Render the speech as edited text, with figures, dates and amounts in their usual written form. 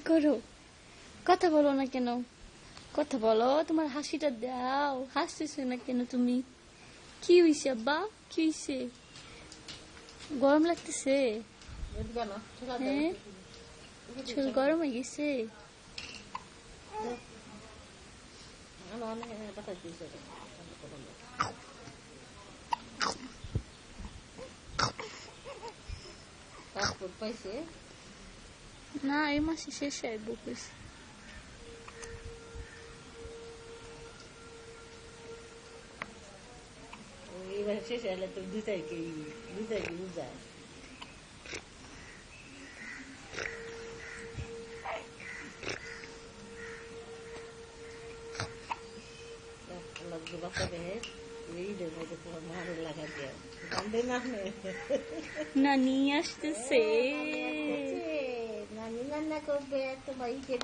করো? কথা বলো না কেন? কথা বলো, তোমার হাসিটা দাও। হাসতেছো না কেন তুমি? কি হইছে আব্বা? কি হইছে? গরম লাগতেছে? হ্যাঁ, শরীর গরম হয়ে গেছে? না, এই মাসে শেষ হয় বুক হয়েছে। এবার শেষ হলে তো 2 তারিখে বুঝায়। लगभग बच्चा है यही देखो तो हमारे लगा दिया बंदे ना নানি আসতেছে। नानी नाना को बैठ तो भाई के